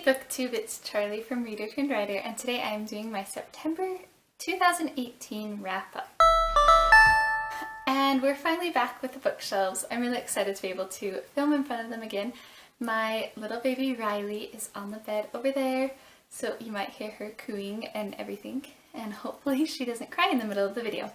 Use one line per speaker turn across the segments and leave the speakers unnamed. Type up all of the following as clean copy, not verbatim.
Hey booktube, it's Charlie from Reader Turned Writer, and today I am doing my September 2018 wrap-up. And we're finally back with the bookshelves. I'm really excited to be able to film in front of them again. My little baby Riley is on the bed over there, so you might hear her cooing and everything, and hopefully she doesn't cry in the middle of the video.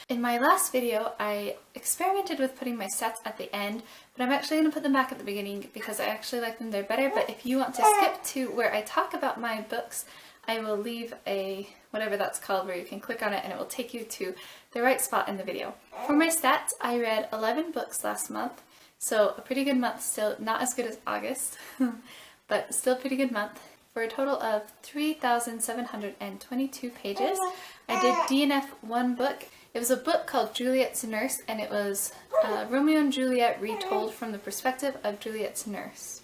In my last video, I experimented with putting my sets at the end, but I'm actually going to put them back at the beginning because I actually like them there better. But if you want to skip to where I talk about my books, I will leave a whatever that's called where you can click on it and it will take you to the right spot in the video. For my stats, I read 11 books last month, so a pretty good month still, not as good as August, but still a pretty good month. For a total of 3,722 pages. I did DNF one book. It was a book called Juliet's Nurse, and it was Romeo and Juliet retold from the perspective of Juliet's nurse,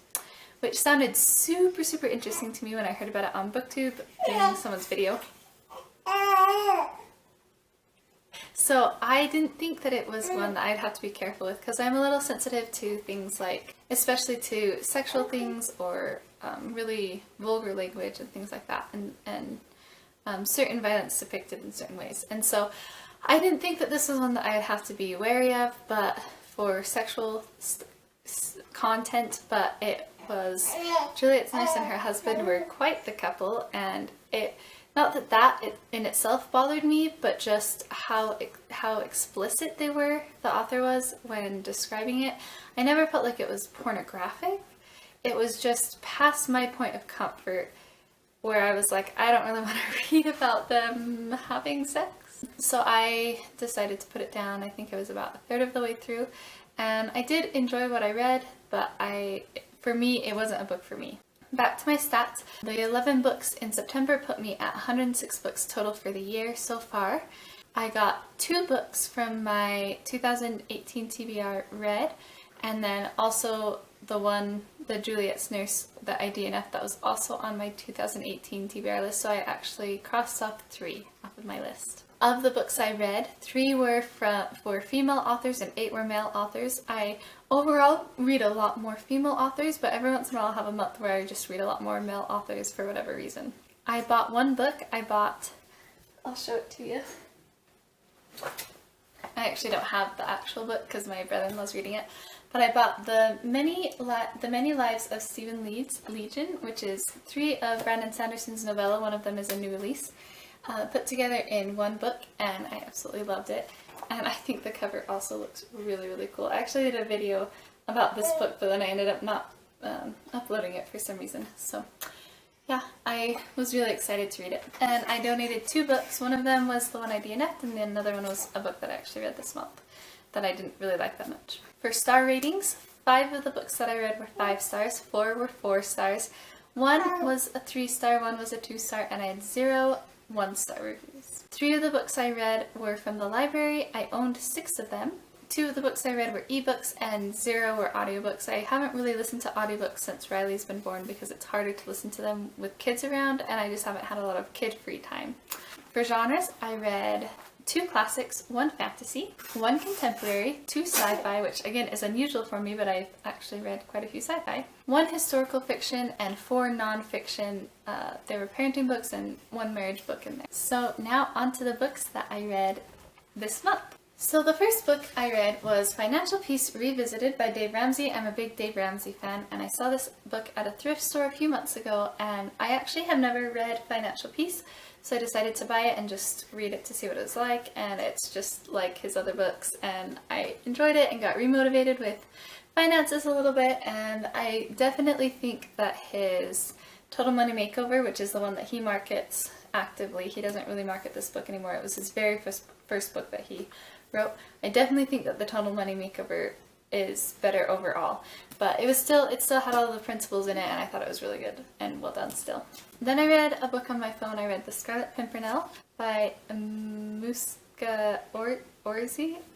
which sounded super interesting to me when I heard about it on BookTube in someone's video. So I didn't think that it was one that I'd have to be careful with because I'm a little sensitive to things like, especially to sexual things or really vulgar language and things like that, and certain violence depicted in certain ways. And so I didn't think that this was one that I would have to be wary of, but for sexual content, but it was Juliet's nurse and her husband were quite the couple, and not that that in itself bothered me, but just how explicit they were, the author was, when describing it. I never felt like it was pornographic. It was just past my point of comfort where I was like, I don't really want to read about them having sex. So I decided to put it down. I think it was about a third of the way through, and I did enjoy what I read, but for me, it wasn't a book for me. Back to my stats. The 11 books in September put me at 106 books total for the year so far. I got 2 books from my 2018 TBR read, and then also the Juliet's Nurse that I DNF'd that was also on my 2018 TBR list, so I actually crossed off 3 off of my list. Of the books I read, 3 were for female authors and 8 were male authors. I overall read a lot more female authors, but every once in a while I'll have a month where I just read a lot more male authors for whatever reason. I bought one book. I'll show it to you. I actually don't have the actual book because my brother-in-law's reading it, but I bought the Many Lives of Stephen Leeds, Legion, which is 3 of Brandon Sanderson's novella. One of them is a new release. Put together in one book, and I absolutely loved it, and I think the cover also looks really cool. I actually did a video about this book, but then I ended up not uploading it for some reason, so yeah, I was really excited to read it. And I donated 2 books. One of them was the one I DNF'd, and then another one was a book that I actually read this month that I didn't really like that much. For star ratings, 5 of the books that I read were 5 stars, 4 were 4 stars, 1 was a 3-star, 1 was a 2-star, and I had 0 1-star reviews. 3 of the books I read were from the library. I owned 6 of them. 2 of the books I read were ebooks and 0 were audiobooks. I haven't really listened to audiobooks since Riley's been born because it's harder to listen to them with kids around, and I just haven't had a lot of kid-free time. For genres, I read 2 classics, 1 fantasy, 1 contemporary, 2 sci-fi, which again is unusual for me, but I've actually read quite a few sci-fi, 1 historical fiction, and 4 non-fiction. There were parenting books and 1 marriage book in there. So now on to the books that I read this month. So the first book I read was Financial Peace Revisited by Dave Ramsey. I'm a big Dave Ramsey fan, and I saw this book at a thrift store a few months ago, and I actually have never read Financial Peace, so I decided to buy it and just read it to see what it was like, and it's just like his other books, and I enjoyed it and got remotivated with finances a little bit, and I definitely think that his Total Money Makeover, which is the one that he markets actively, he doesn't really market this book anymore, it was his very first book that he wrote. I definitely think that the Total Money Makeover is better overall, but it still had all the principles in it, and I thought it was really good and well done still. Then I read a book on my phone. I read The Scarlet Pimpernel by Orczy.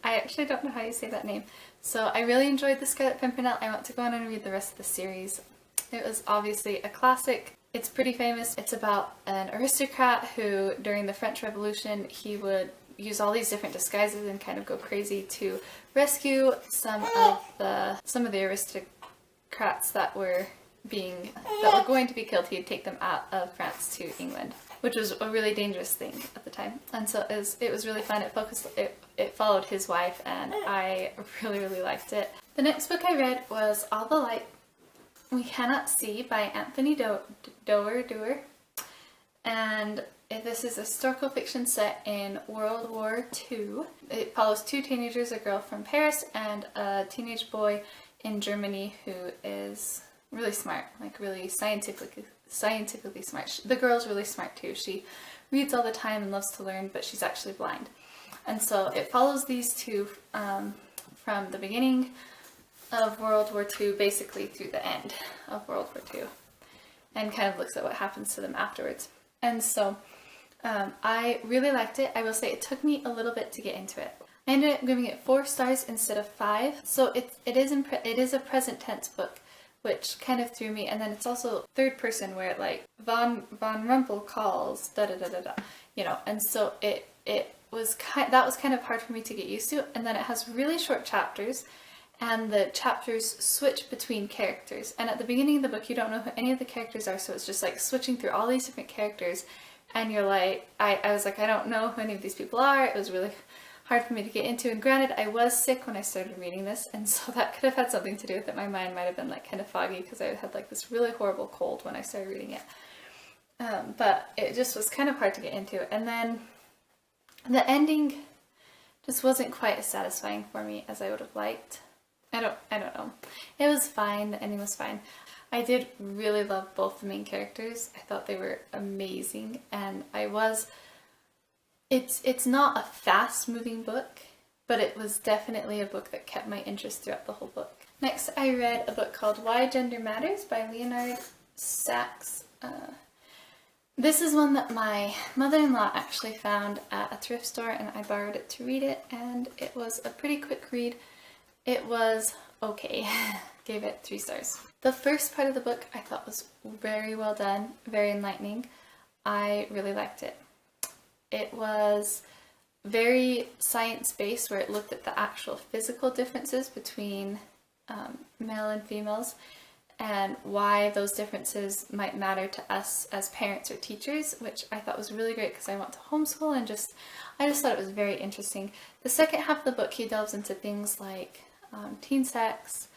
I actually don't know how you say that name. So I really enjoyed The Scarlet Pimpernel. I want to go on and read the rest of the series. It was obviously a classic. It's pretty famous. It's about an aristocrat who, during the French Revolution, he would use all these different disguises and kind of go crazy to rescue some of the aristocrats that were were going to be killed, he'd take them out of France to England, which was a really dangerous thing at the time. And so it was really fun. It followed his wife, and I really liked it. The next book I read was All the Light We Cannot See by Anthony Doerr. And this is a historical fiction set in World War II. It follows two teenagers, a girl from Paris and a teenage boy in Germany who is really smart, like really scientifically smart. The girl's really smart too. She reads all the time and loves to learn, but she's actually blind. And so it follows these two from the beginning of World War II basically through the end of World War II, and kind of looks at what happens to them afterwards. And so I really liked it. I will say it took me a little bit to get into it. I ended up giving it 4 stars instead of 5. So it is a present tense book, which kind of threw me. And then it's also third person, where like Von Rumpel calls da da da da da, you know. And so that was kind of hard for me to get used to. And then it has really short chapters, and the chapters switch between characters. And at the beginning of the book, you don't know who any of the characters are, so it's just like switching through all these different characters. And you're like, I was like, I don't know who any of these people are. It was really hard for me to get into. And granted, I was sick when I started reading this, and so that could have had something to do with it. My mind might have been like kind of foggy because I had like this really horrible cold when I started reading it. But it just was kind of hard to get into. And then the ending just wasn't quite as satisfying for me as I would have liked. I don't know. It was fine. The ending was fine. I did really love both the main characters. I thought they were amazing, and it's not a fast moving book, but it was definitely a book that kept my interest throughout the whole book. Next, I read a book called Why Gender Matters by Leonard Sachs. This is one that my mother-in-law actually found at a thrift store, and I borrowed it to read it, and it was a pretty quick read. It was okay. Gave it 3 stars. The first part of the book I thought was very well done, very enlightening. I really liked it. It was very science-based, where it looked at the actual physical differences between male and females, and why those differences might matter to us as parents or teachers, which I thought was really great because I want to homeschool, and I just thought it was very interesting. The second half of the book, he delves into things like teen sex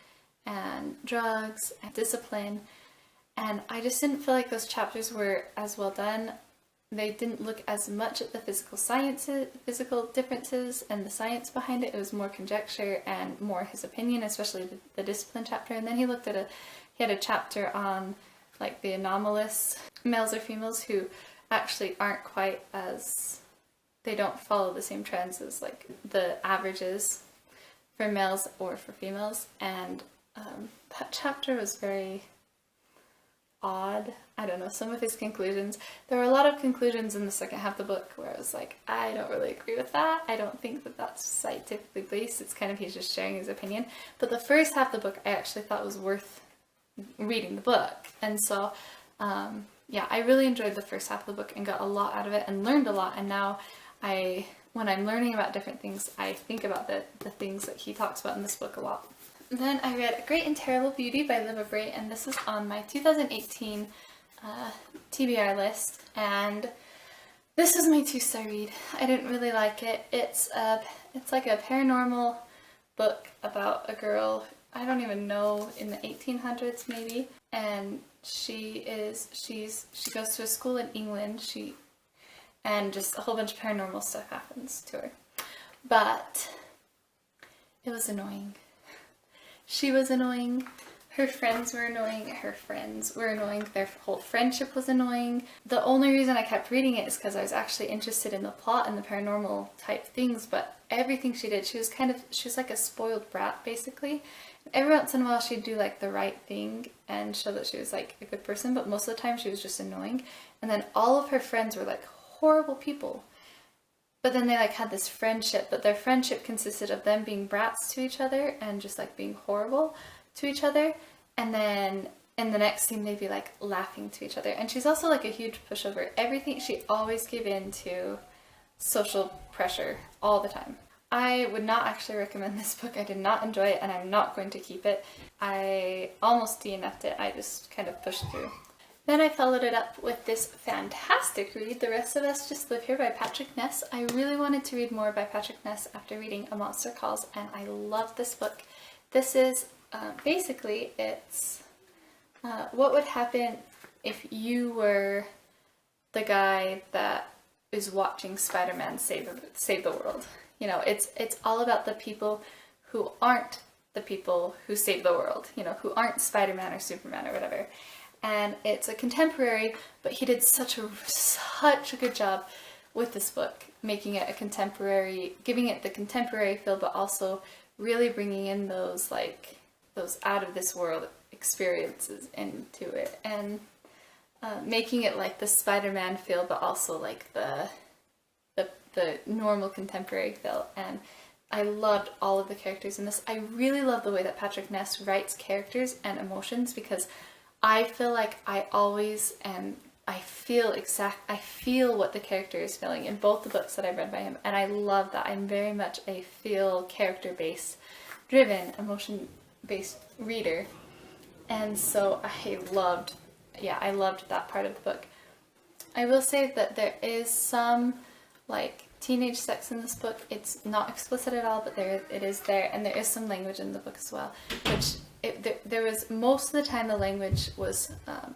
and drugs and discipline, and I just didn't feel like those chapters were as well done. They didn't look as much at the physical differences and the science behind it. It was more conjecture and more his opinion, especially the discipline chapter. And then he had a chapter on like the anomalous males or females who actually aren't quite as, they don't follow the same trends as like the averages for males or for females. And that chapter was very odd. I don't know, some of his conclusions. There were a lot of conclusions in the second half of the book where I was like, I don't really agree with that. I don't think that that's scientifically based. It's kind of, he's just sharing his opinion. But the first half of the book I actually thought was worth reading the book. And so, yeah, I really enjoyed the first half of the book and got a lot out of it and learned a lot. And now when I'm learning about different things, I think about the things that he talks about in this book a lot. Then I read Great and Terrible Beauty by Liv Bray, and this is on my 2018 TBR list, and this is my 2-star read. I didn't really like it. It's like a paranormal book about a girl, I don't even know, in the 1800s maybe, and she goes to a school in England, and just a whole bunch of paranormal stuff happens to her. But it was annoying. She was annoying, her friends were annoying, her friends were annoying, their whole friendship was annoying. The only reason I kept reading it is because I was actually interested in the plot and the paranormal type things, but everything she did, she was like a spoiled brat basically. Every once in a while she'd do like the right thing and show that she was like a good person, but most of the time she was just annoying. And then all of her friends were like horrible people. But then they like had this friendship, but their friendship consisted of them being brats to each other and just like being horrible to each other. And then in the next scene they'd be like laughing to each other. And she's also like a huge pushover. Everything, she always gave in to social pressure all the time. I would not actually recommend this book. I did not enjoy it and I'm not going to keep it. I almost DNF'd it. I just kind of pushed through. Then I followed it up with this fantastic read, The Rest of Us Just Live Here by Patrick Ness. I really wanted to read more by Patrick Ness after reading A Monster Calls, and I love this book. This is basically, it's what would happen if you were the guy that is watching Spider-Man save the world. You know, it's all about the people who aren't the people who save the world, you know, who aren't Spider-Man or Superman or whatever. And it's a contemporary, but he did such a good job with this book, making it a contemporary, giving it the contemporary feel, but also really bringing in those out of this world experiences into it, and making it like the Spider-Man feel, but also like the normal contemporary feel. And I loved all of the characters in this. I really love the way that Patrick Ness writes characters and emotions, because I feel like I always am, I feel what the character is feeling in both the books that I've read by him, and I love that. I'm very much a feel character-based driven, emotion-based reader, and so I loved that part of the book. I will say that there is some like teenage sex in this book. It's not explicit at all, but it is there, and there is some language in the book as well, which there was, most of the time the language was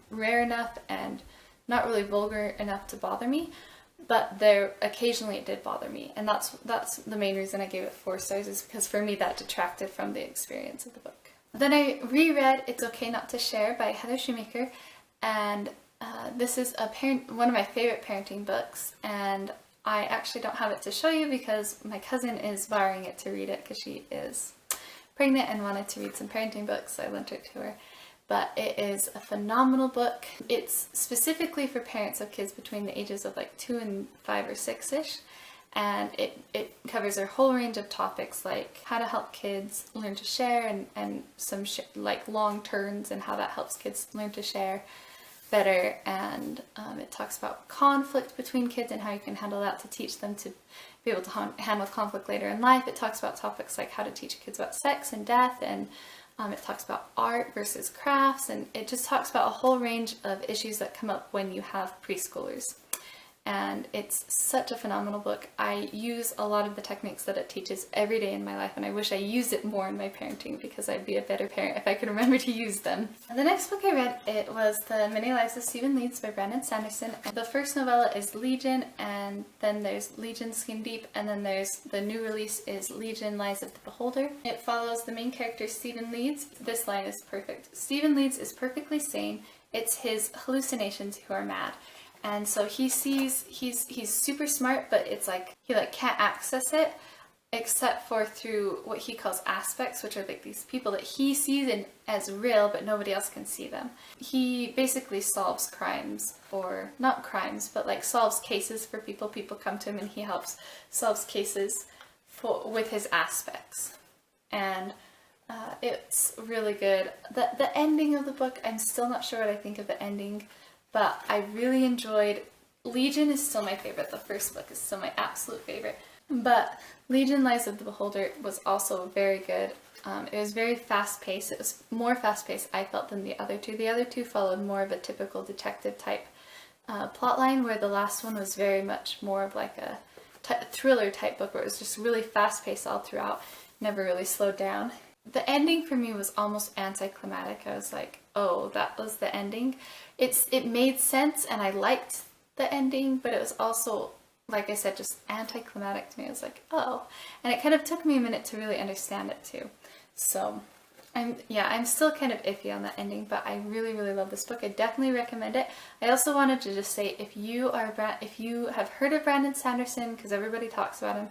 rare enough and not really vulgar enough to bother me, but there occasionally it did bother me, and that's the main reason I gave it 4 stars, is because for me that detracted from the experience of the book. Then I reread It's Okay Not to Share by Heather Shumaker, and this is one of my favorite parenting books, and I actually don't have it to show you because my cousin is borrowing it to read it because she is pregnant and wanted to read some parenting books, so I lent it to her. But it is a phenomenal book. It's specifically for parents of kids between the ages of like 2 and 5 or 6-ish, and it covers a whole range of topics like how to help kids learn to share, and some like long turns and how that helps kids learn to share better, and it talks about conflict between kids and how you can handle that to teach them to be able to handle conflict later in life. It talks about topics like how to teach kids about sex and death, and it talks about art versus crafts, and it just talks about a whole range of issues that come up when you have preschoolers. And it's such a phenomenal book. I use a lot of the techniques that it teaches every day in my life, and I wish I used it more in my parenting, because I'd be a better parent if I could remember to use them. The next book I read, it was The Many Lives of Stephen Leeds by Brandon Sanderson. The first novella is Legion, and then there's Legion Skin Deep, and then there's the new release is Legion Lies of the Beholder. It follows the main character Stephen Leeds. This line is perfect. Stephen Leeds is perfectly sane. It's his hallucinations who are mad. And so he sees, he's super smart, but it's like, he like can't access it except for through what he calls aspects, which are like these people that he sees as real, but nobody else can see them. He basically solves crimes, or not crimes, but like solves cases for people. People come to him and he solves cases with his aspects. And it's really good. The ending of the book, I'm still not sure what I think of the ending, but I really enjoyed. Legion is still my favorite. The first book is still my absolute favorite. But Legion Lies of the Beholder was also very good. It was very fast-paced. It was more fast-paced, I felt, than the other two. The other two followed more of a typical detective-type plotline, where the last one was very much more of like a thriller-type book, where it was just really fast-paced all throughout, never really slowed down. The ending for me was almost anticlimactic. I was like, oh, that was the ending. It made sense, and I liked the ending, but it was also, like I said, just anticlimactic to me. I was like, oh. And it kind of took me a minute to really understand it too. So I'm still kind of iffy on that ending, but I really, really love this book. I definitely recommend it. I also wanted to just say, if you have heard of Brandon Sanderson, because everybody talks about him,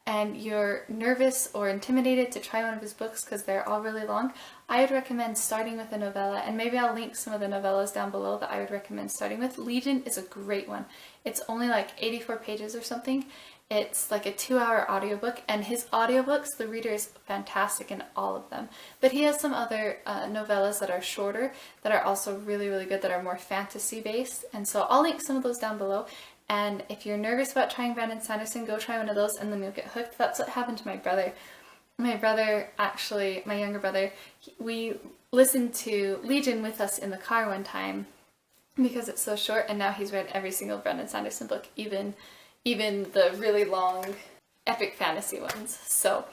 and you're nervous or intimidated to try one of his books because they're all really long, I would recommend starting with a novella, and maybe I'll link some of the novellas down below that I would recommend starting with. Legion is a great one. It's only like 84 pages or something. It's like a 2-hour audiobook, and his audiobooks, the reader is fantastic in all of them. But he has some other novellas that are shorter, that are also really, really good, that are more fantasy based, and so I'll link some of those down below. And if you're nervous about trying Brandon Sanderson, go try one of those and then you'll get hooked. That's what happened to my brother. My brother, actually, my younger brother, we listened to Legion with us in the car one time because it's so short, and now he's read every single Brandon Sanderson book, even the really long epic fantasy ones. So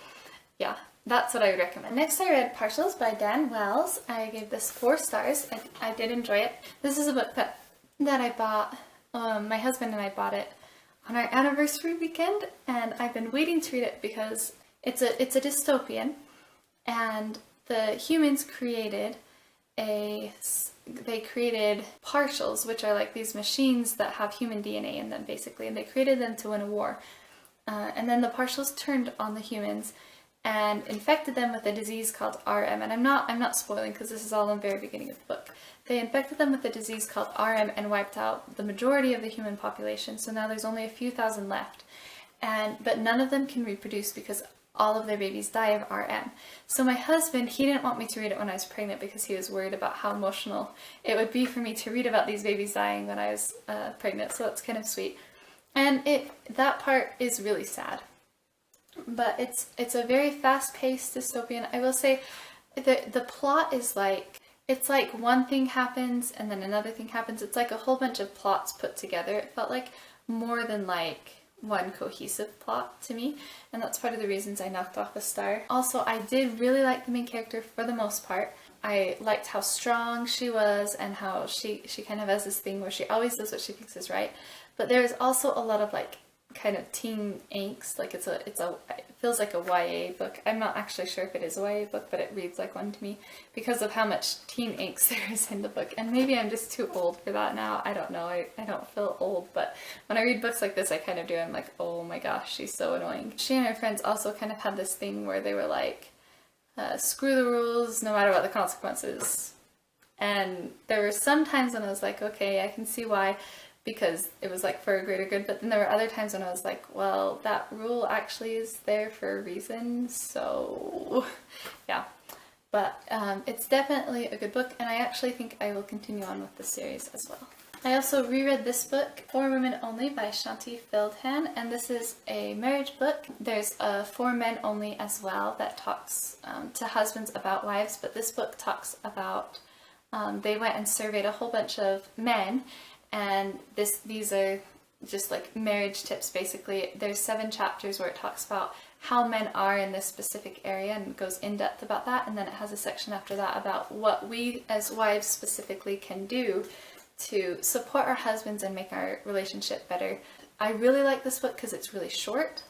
yeah, that's what I would recommend. Next I read Partials by Dan Wells. I gave this 4 stars. I did enjoy it. This is a book that I bought, my husband and I bought it on our anniversary weekend, and I've been waiting to read it because it's a dystopian, and the humans created partials, which are like these machines that have human DNA in them, basically, and they created them to win a war. And then the partials turned on the humans and infected them with a disease called RM. And I'm not spoiling because this is all in the very beginning of the book. They infected them with a disease called RM and wiped out the majority of the human population. So now there's only a few thousand left, but none of them can reproduce because all of their babies die of RM. So my husband, he didn't want me to read it when I was pregnant because he was worried about how emotional it would be for me to read about these babies dying when I was pregnant. So that's kind of sweet. And that part is really sad. But it's a very fast-paced dystopian. I will say the plot is like, it's like one thing happens and then another thing happens. It's like a whole bunch of plots put together. It felt like more than like one cohesive plot to me, and that's part of the reasons I knocked off a star. Also, I did really like the main character for the most part. I liked how strong she was and how she kind of has this thing where she always does what she thinks is right. But there's also a lot of like kind of teen angst. Like it feels like a YA book. I'm not actually sure if it is a YA book, but it reads like one to me because of how much teen angst there is in the book. And maybe I'm just too old for that now. I don't know. I don't feel old, but when I read books like this, I kind of do. I'm like, oh my gosh, she's so annoying. She and her friends also kind of had this thing where they were like, screw the rules, no matter what the consequences. And there were some times when I was like, okay, I can see why, because it was like for a greater good, but then there were other times when I was like, well, that rule actually is there for a reason, so yeah. But it's definitely a good book, and I actually think I will continue on with the series as well. I also reread this book, For Women Only by Shaunti Feldhahn, and this is a marriage book. There's a For Men Only as well that talks to husbands about wives, but this book talks about, they went and surveyed a whole bunch of men, and these are just like marriage tips basically. There's 7 chapters where it talks about how men are in this specific area and goes in depth about that, and then it has a section after that about what we as wives specifically can do to support our husbands and make our relationship better. I really like this book because it's really short,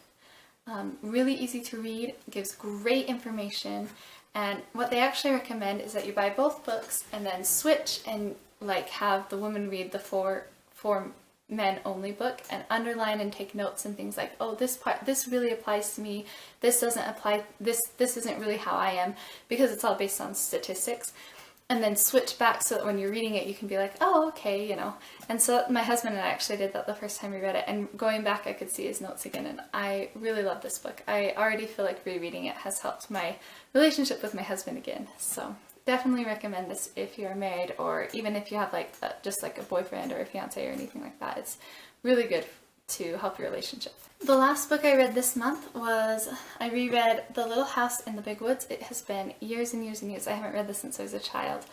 really easy to read, gives great information, and what they actually recommend is that you buy both books and then switch and like have the woman read the For Men Only book and underline and take notes and things like, oh, this really applies to me, this doesn't apply, this isn't really how I am, because it's all based on statistics. And then switch back so that when you're reading it you can be like, oh, okay, you know. And so my husband and I actually did that the first time we read it, and going back I could see his notes again, and I really love this book. I already feel like rereading it has helped my relationship with my husband again. So definitely recommend this if you're married, or even if you have like just like a boyfriend or a fiance or anything like that. It's really good to help your relationship. The last book I read this month was, I reread The Little House in the Big Woods. It has been years and years and years. I haven't read this since I was a child.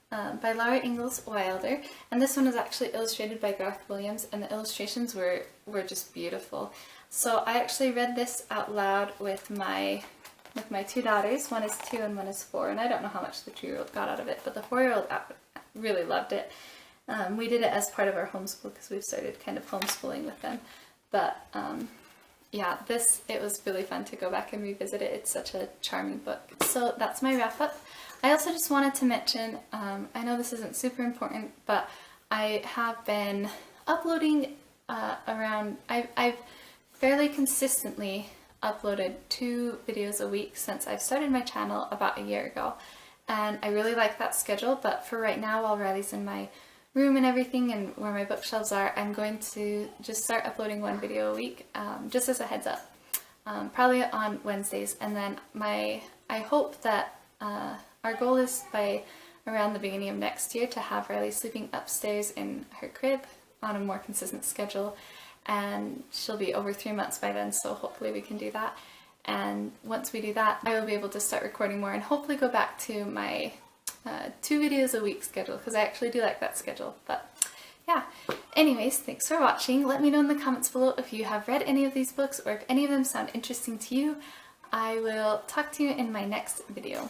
By Laura Ingalls Wilder, and this one was actually illustrated by Garth Williams, and the illustrations were just beautiful. So I actually read this out loud with my 2 daughters. One is 2 and one is 4, and I don't know how much the 2-year-old got out of it, but the 4-year-old really loved it. We did it as part of our homeschool because we've started kind of homeschooling with them. But yeah, it was really fun to go back and revisit it. It's such a charming book. So that's my wrap up. I also just wanted to mention, I know this isn't super important, but I have been uploading I've fairly consistently uploaded 2 videos a week since I've started my channel about a year ago. And I really like that schedule, but for right now, while Riley's in my room and everything and where my bookshelves are, I'm going to just start uploading 1 video a week, just as a heads up, probably on Wednesdays. And then I hope that our goal is by around the beginning of next year to have Riley sleeping upstairs in her crib on a more consistent schedule. and she'll be over 3 months by then, so hopefully we can do that. And once we do that, I will be able to start recording more and hopefully go back to my 2 videos a week schedule, because I actually do like that schedule. But yeah, anyways, thanks for watching. Let me know in the comments below if you have read any of these books or if any of them sound interesting to you. I will talk to you in my next video.